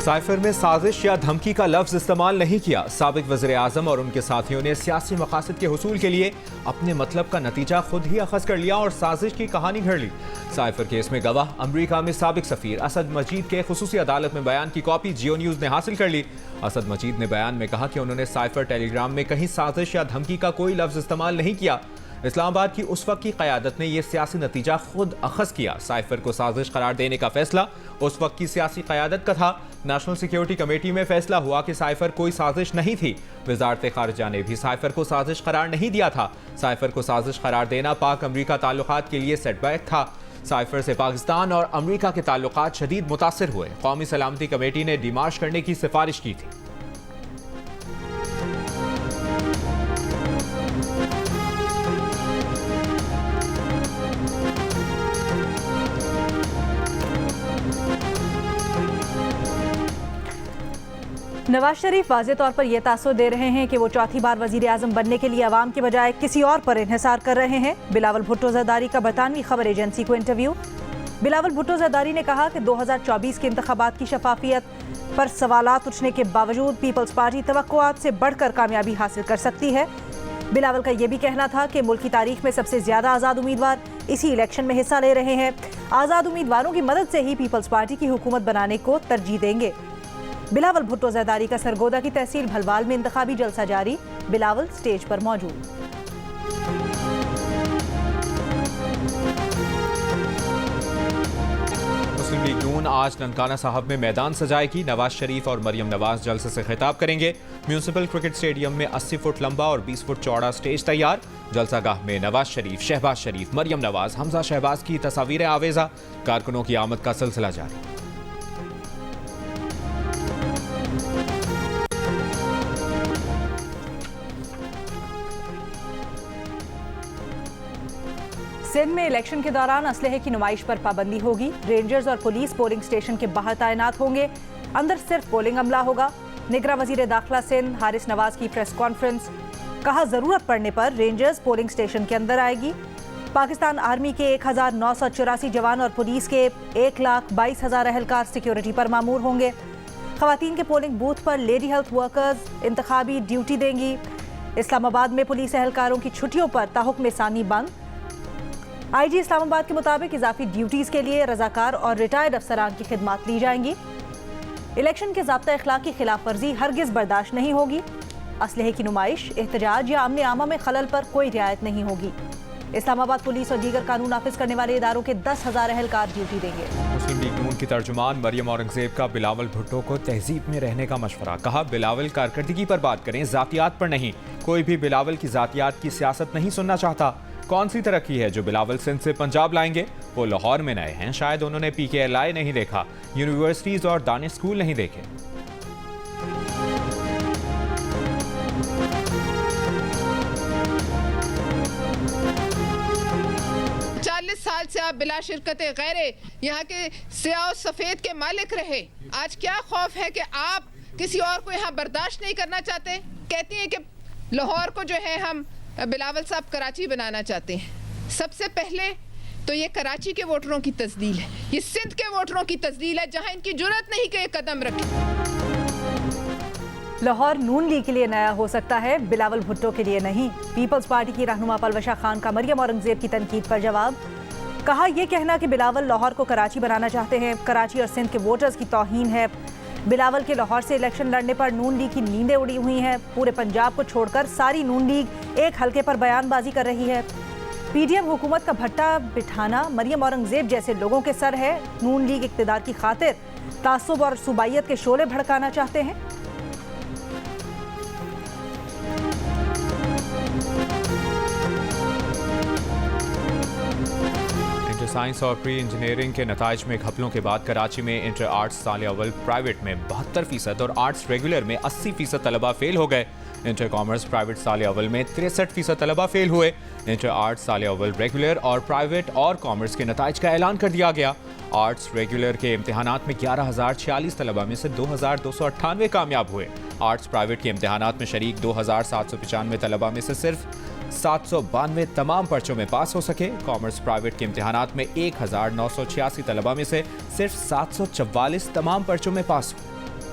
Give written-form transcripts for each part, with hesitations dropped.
Cipher में साजिश या धमकी का लफ्ज इस्तेमाल नहीं किया। साबिक वज़ीर आज़म और उनके साथियों ने सियासी मकासद के हुसूल के लिए अपने मतलब का नतीजा खुद ही अखज़ कर लिया और साजिश की कहानी घड़ ली। साइफर केस में गवाह अमरीका में साबिक सफ़ीर असद मजीद के खुसूसी अदालत में बयान की कॉपी जियो न्यूज़ ने हासिल कर ली। असद मजीद ने बयान में कहा कि उन्होंने साइफर टेलीग्राम में कहीं साजिश या धमकी का कोई लफ्ज इस्तेमाल नहीं किया। इस्लामाबाद की उस वक्त की क़यादत ने यह सियासी नतीजा खुद अखज़ किया। साइफर को साजिश करार देने का फैसला उस वक्त की सियासी क़यादत का था। नेशनल सिक्योरिटी कमेटी में फैसला हुआ कि साइफर कोई साजिश नहीं थी। वज़ारत ख़ारिजा ने भी साइफर को साजिश करार नहीं दिया था। साइफर को साजिश करार देना पाक अमरीका ताल्लुकात के लिए सेटबैक था। साइफर से पाकिस्तान और अमरीका के ताल्लुकात शदीद मुतासिर हुए। कौमी सलामती कमेटी ने डिमार्श करने की सिफारिश की थी। नवाज शरीफ वाज़े तौर पर यह तासुर दे रहे हैं कि वो चौथी बार वज़ीर आज़म बनने के लिए अवाम के बजाय किसी और पर इन्हिसार कर रहे हैं। बिलावल भुट्टो ज़रदारी का बरतानवी खबर एजेंसी को इंटरव्यू। बिलावल भुट्टो ज़रदारी ने कहा कि 2024 के इंतखाबात की शफाफियत पर सवालात उठने के बावजूद पीपल्स पार्टी तवक्कुआत से बढ़कर कामयाबी हासिल कर सकती है। बिलावल का यह भी कहना था कि मुल्क की तारीख में सबसे ज़्यादा आज़ाद उम्मीदवार इसी इलेक्शन में हिस्सा ले रहे हैं। आज़ाद उम्मीदवारों की मदद से ही पीपल्स पार्टी की हुकूमत बनाने को तरजीह देंगे। बिलावल भुट्टो ज़रदारी का सरगोदा की तहसील भलवाल में इंतखाबी जलसा जारी। बिलावल स्टेज पर मौजूद। मुस्लिम लीग नून आज ननकाना साहब में मैदान सजाएगी। नवाज शरीफ और मरियम नवाज जलसे से खिताब करेंगे। म्यूनिसिपल क्रिकेट स्टेडियम में 80 फुट लंबा और 20 फुट चौड़ा स्टेज तैयार। जलसागाह में नवाज शरीफ, शहबाज शरीफ, मरियम नवाज, हमजा शहबाज की तस्वीरें आवेजा। कारकुनों की आमद का सिलसिला जारी। सिंध में इलेक्शन के दौरान असलहे की नुमाइश पर पाबंदी होगी। रेंजर्स और पुलिस पोलिंग स्टेशन के बाहर तैनात होंगे। अंदर सिर्फ पोलिंग अमला होगा। निगरां वजीर दाखिला सिंध हारिस नवाज की प्रेस कॉन्फ्रेंस। कहा जरूरत पड़ने पर रेंजर्स पोलिंग स्टेशन के अंदर आएगी। पाकिस्तान आर्मी के 1984 जवान और पुलिस के 1,22,000 अहलकार सिक्योरिटी पर मामूर होंगे। खवातीन के पोलिंग बूथ पर लेडी हेल्थ वर्कर्स इंतखाबी ड्यूटी देंगी। इस्लामाबाद में पुलिस एहलकारों की छुट्टियों पर ताहुक्म सानी बंद। आईजी इस्लामाबाद के मुताबिक इजाफी ड्यूटीज के लिए रजाकार और रिटायर्ड अफसरान की खिदमत ली जाएंगी। इलेक्शन के ज़ाब्ता इखलाक की खिलाफ वर्जी हरगिज बर्दाश्त नहीं होगी। असलहे की नुमाइश, एहतजाज या अमन आमा में खलल पर कोई रियायत नहीं होगी। इस्लामाबाद पुलिस और दीगर कानून नाफिज करने वाले इदारों के 10,000 एहलकार ड्यूटी देंगे। मुस्लिम लीग नून की तर्जुमान मरियम औरंगजेब का बिलावल भुट्टो को तहजीब में रहने का मशवरा। कहा बिलावल कारकर्दगी पर बात करें, जातियात पर नहीं। कोई भी बिलावल की जातियात की सियासत नहीं सुनना चाहता। कौन सी तरक्की है जो बिलावल सिंध से पंजाब लाएंगे? वो लाहौर में नए हैं, शायद उन्होंने PKLI नहीं देखा, यूनिवर्सिटीज और दानिश स्कूल नहीं देखे। 40 साल से आप बिला शिरकत गैरे यहाँ के सियाह और सफेद के मालिक रहे। आज क्या खौफ है कि आप किसी और को यहाँ बर्दाश्त नहीं करना चाहते? कहती हैं कि लाहौर को जो है हम बिलावल साहब कराची बनाना चाहते हैं। सबसे पहले तो ये कराची के वोटरों की तस्दील है, ये सिंध के वोटरों की तस्दील है जहां इनकी जुर्रत नहीं कि एक कदम रखें। लाहौर नून लीग के लिए नया हो सकता है, बिलावल भुट्टो के लिए नहीं। पीपल्स पार्टी की रहनुमा पलवशा खान का मरियम औरंगजेब की तनकीद पर जवाब। कहा यह कहना कि बिलावल लाहौर को कराची बनाना चाहते हैं, कराची और सिंध के वोटर्स की तौहीन है। बिलावल के लाहौर से इलेक्शन लड़ने पर नून लीग की नींदें उड़ी हुई हैं। पूरे पंजाब को छोड़कर सारी नून लीग एक हलके पर बयानबाजी कर रही है। PDM हुकूमत का भट्टा बिठाना मरियम औरंगजेब जैसे लोगों के सर है। नून लीग इक़्तिदार की खातिर तासुब और सूबाइयत के शोले भड़काना चाहते हैं। साइंस और प्री इंजीनियरिंग के नताइज में घपलों के बाद कराची में इंटर आर्ट्स साल अव्वल प्राइवेट में 72% और आर्ट्स रेगुलर में 80% तलबा फेल हो गए। इंटर कॉमर्स प्राइवेट साल अव्वल में 63% तलबा फेल हुए। इंटर आर्ट्स साल अव्वल रेगुलर और प्राइवेट और कॉमर्स के नताइज का ऐलान कर दिया गया। आर्ट्स रेगुलर के इम्तिहानात में 11,046 तलबा में से 2,298 कामयाब हुए। आर्ट्स प्राइवेट के इम्तिहानात में शरीक 2,795 तलबा में से सिर्फ 792 तमाम पर्चों में पास हो सके। कॉमर्स प्राइवेट के इम्तिहानात में 1,986 तलबा में से सिर्फ 744 तमाम पर्चों में पास हुए।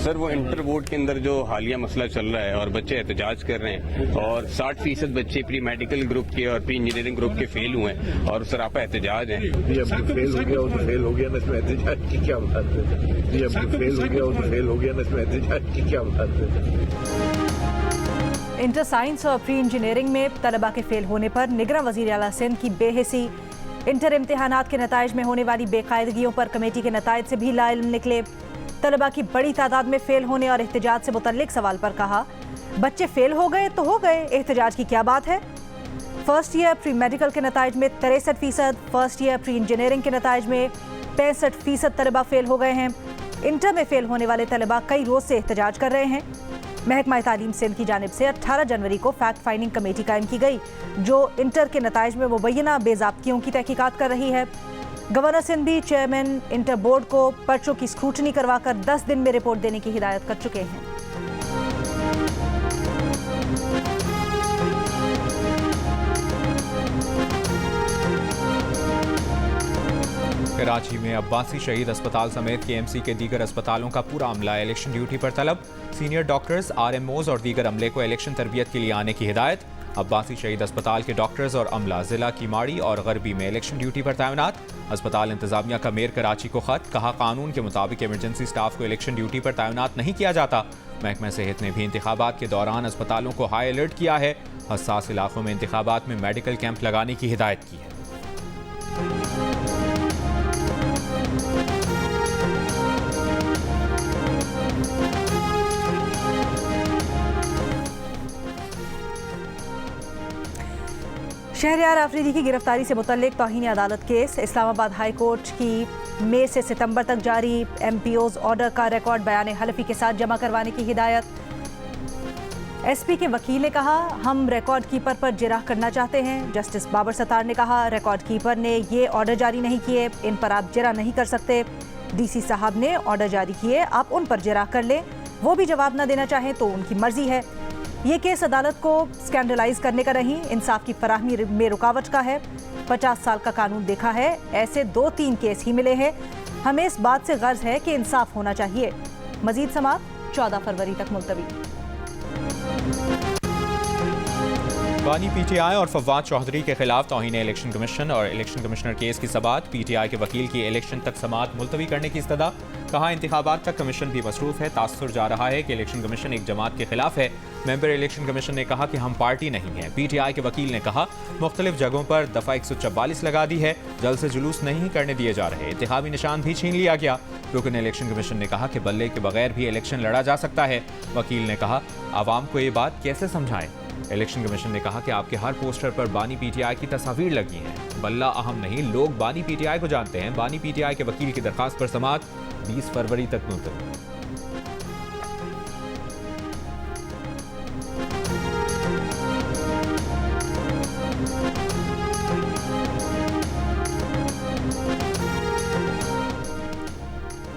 सर वो इंटर बोर्ड के अंदर जो हालिया मसला चल रहा है और बच्चे एहतजाज कर रहे हैं और 60% बच्चे प्री मेडिकल ग्रुप के और प्री इंजीनियरिंग ग्रुप के फेल हुए हैं और सरापा एहतजाज हैं। जी अब फेल हो गया, वो तो फेल हो गया ना, इसमें एहतजाज की क्या बात है। जी अब फेल हो गया, वो तो फेल हो गया ना, इसमें एहतजाज की क्या बात है। इंटर साइंस और प्री इंजीनियरिंग में तलबा के फेल होने पर निगरान वज़ीर आला सिंध की बेहिसी, इंटर इम्तिहानात के नताइज में होने वाली बेकायदगियों पर कमेटी के नताइज से भी लाइल्म निकले। तलबा की बड़ी तादाद में फेल होने और एहतजाज से मुतल्लिक सवाल पर कहा, बच्चे फेल हो गए तो हो गए, एहतजाज की क्या बात है। फर्स्ट ईयर प्री मेडिकल के नताइज में 63%, फर्स्ट ईयर प्री इंजीनियरिंग के नताइज में 65% तलबा फेल हो गए हैं। इंटर में फेल होने वाले तलबा कई रोज से एहतजाज कर रहे हैं। महकमा तालीम सिंध की जानिब से 18 जनवरी को फैक्ट फाइंडिंग कमेटी कायम की गई, जो इंटर के नताइज में मुबैना बेज़ाब्तियों की तहकीकात कर रही है। गवर्नर सिंध भी चेयरमैन इंटर बोर्ड को पर्चों की स्क्रूटनी करवाकर 10 दिन में रिपोर्ट देने की हिदायत कर चुके हैं। कराची में अब्बासी शहीद अस्पताल समेत केएमसी के दीगर अस्पतालों का पूरा अमला इलेक्शन ड्यूटी पर तलब। सीनियर डॉक्टर्स, आरएमओज और दीगर अमले को इलेक्शन तरबियत के लिए आने की हिदायत। अब्बासी शहीद अस्पताल के डॉक्टर्स और अमला जिला कीमाड़ी और गरबी में इलेक्शन ड्यूटी पर तैनात। अस्पताल इंतजामिया का मेयर कराची को खत, कहा कानून के मुताबिक इमरजेंसी स्टाफ को इलेक्शन ड्यूटी पर तैनात नहीं किया जाता। महकमा सेहत ने भी इंतखाबात के दौरान अस्पतालों को हाई अलर्ट किया है। हसास इलाकों में इंतखाबात में मेडिकल कैंप लगाने की हिदायत की है। शहरयार आफरीदी की गिरफ्तारी से मुतल्लिक तौहीन अदालत केस। इस्लामाबाद हाई कोर्ट की मई से सितंबर तक जारी एमपीओज ऑर्डर का रिकॉर्ड बयान हलफी के साथ जमा करवाने की हिदायत। एसपी के वकील ने कहा, हम रिकॉर्ड कीपर पर जिरह करना चाहते हैं। जस्टिस बाबर सत्तार ने कहा, रिकॉर्ड कीपर ने ये ऑर्डर जारी नहीं किए, इन पर आप जिरह नहीं कर सकते। डीसी साहब ने ऑर्डर जारी किए, आप उन पर जिरह कर लें। वो भी जवाब न देना चाहें तो उनकी मर्जी है। ये केस अदालत को स्कैंडलाइज करने का नहीं, इंसाफ की फराहमी में रुकावट का है। 50 साल का कानून देखा है, ऐसे 2-3 केस ही मिले हैं। हमें इस बात से गर्ज है कि इंसाफ होना चाहिए। मजीद समाअत 14 फरवरी तक मुलतवी। बानी पीटीआई और फवाद चौधरी के खिलाफ तौहीन इलेक्शन कमीशन और इलेक्शन कमिश्नर केस की समाअत। पीटीआई के वकील की इलेक्शन तक समाअत मुलतवी करने की इस्तदा। कहा, इंतखाबात तक कमीशन भी मसरूफ है। तासुर जा रहा है कि इलेक्शन कमीशन एक जमात के खिलाफ है। मेंबर इलेक्शन कमीशन ने कहा कि हम पार्टी नहीं है। पीटीआई के वकील ने कहा, मुख्तलिफ जगहों पर दफा 144 लगा दी है, जल्द से जुलूस नहीं करने दिए जा रहे। इंतखाबी निशान भी छीन लिया गया। रुकन इलेक्शन कमीशन ने कहा कि बल्ले के बगैर भी इलेक्शन लड़ा जा सकता है। वकील ने कहा, आवाम को ये बात कैसे समझाएं। इलेक्शन कमीशन ने कहा कि आपके हर पोस्टर पर बानी पीटीआई की तस्वीर लगी हैं। बल्ला अहम नहीं, लोग बानी पीटीआई को जानते हैं। बानी पीटीआई के वकील की दरखास्त पर समाअत 20 फरवरी तक मुलतवी।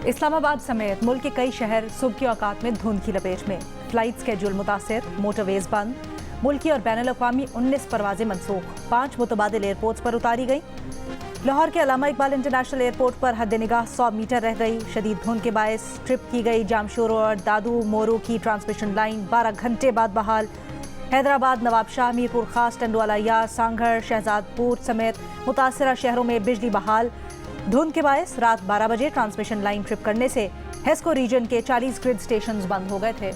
इस्लामाबाद समेत मुल्क के कई शहर सुबह के औकात में धुंध की लपेट में। फ्लाइट स्केड्यूल मुतासिर, मोटरवेज बंद। मुल्की और बैनुल-अक़वामी 19 परवाजें मनसूख। 5 मुतबादिल एयरपोर्ट्स पर उतारी गई। लाहौर के अल्लामा इकबाल इंटरनेशनल एयरपोर्ट पर हद निगाह 100 मीटर रह गई। शदीद धुंध के बायस ट्रिप की गई जामशोर और दादू मोरू की ट्रांसमिशन लाइन 12 घंटे बाद बहाल। हैदराबाद, नवाबशाह, मीरपुर खास, टंडवाला यार, सांगढ़, शहजादपुर समेत मुतासरा शहरों में बिजली बहाल। धुंध के बायस रात 12 बजे ट्रांसमिशन लाइन ट्रिप करने से हेस्को रीजन के 40 ग्रिड स्टेशन बंद हो गए थे।